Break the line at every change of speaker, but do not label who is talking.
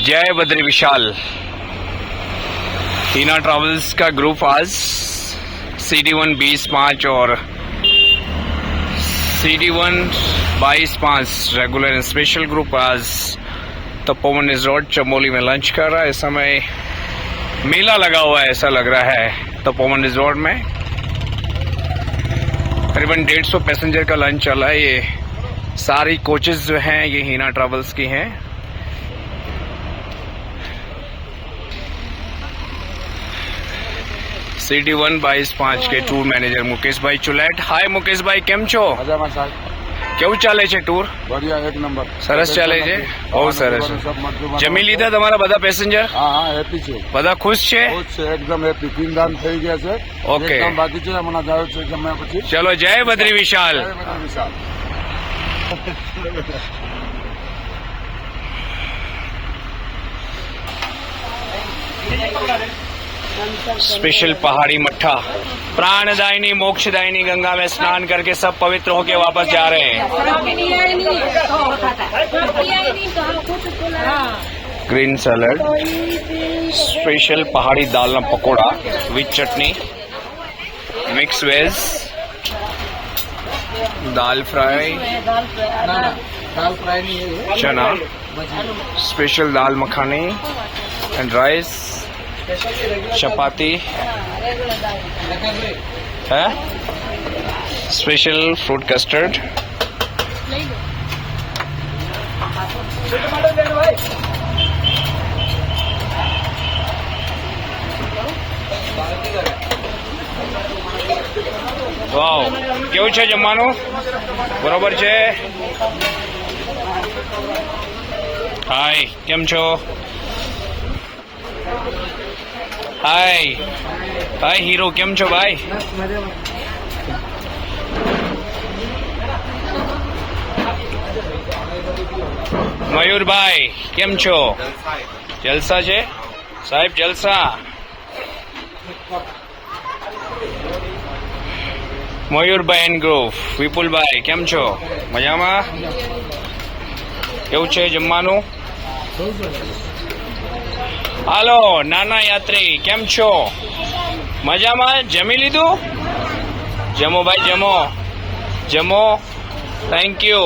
जय बद्री विशाल। हीना ट्रैवल्स का ग्रुप आज CD1 20-5 और CD1 22-5 regular and special group आज तपोवन रिजॉर्ट चमोली में लंच कर रहा है। इस समय मेला लगा हुआ है ऐसा लग रहा है तपोवन रिजॉर्ट में। करीबन 150 पैसेंजर का लंच चला है। ये सारी कोचेस जो हैं ये हीना ट्रैवल्स की हैं। CD1 22-5 के टूर मैनेजर मुकेश भाई चुलेट। हाय मुकेश भाई, કેમ છો? કેવું ચાલે છે ટૂર?
बढ़िया, एक नंबर।
સરસ ચાલે છે, બહુ સરસ। જમી લીધા તમારા બધા પેસેન્જર?
હા હા, હેપી છે,
બધા ખુશ છે?
ખુશ છે, એકદમ હેપી। પિંડાન થઈ ગયા છે,
ઓકે।
એક કામ બાકી છે, હમણાં જાય છે જમ્યા પછી।
ચલો, જય બદ્રી વિશાલ।
જય બદ્રી વિશાલ।
स्पेशल पहाड़ी मट्ठा प्राणदायिनी मोक्षदायिनी गंगा में स्नान करके सब पवित्र होके वापस जा रहे हैं। Green salad, special pahadi dal pakora with chutney, mix veg, dal fry, chana, special dal makhani and rice, chapati है, स्पेशल फ्रूट कस्टर्ड, વાવ, કેવું છે જમવાનું? બરોબર છે? હાય, કેમ છો? हाय हाय हीरो, केम छो भाई? मयूर भाई केम छो? जलसा छे साहेब, जलसा। मयूर भाई एंड ग्रुप। विपुल भाई केम छो? मजामा? केवुं छे जमवानुं? हालो नाना यात्री, केम छो? मजामा? जमी लीधु? जमो भाई, जमो जमो। Thank you.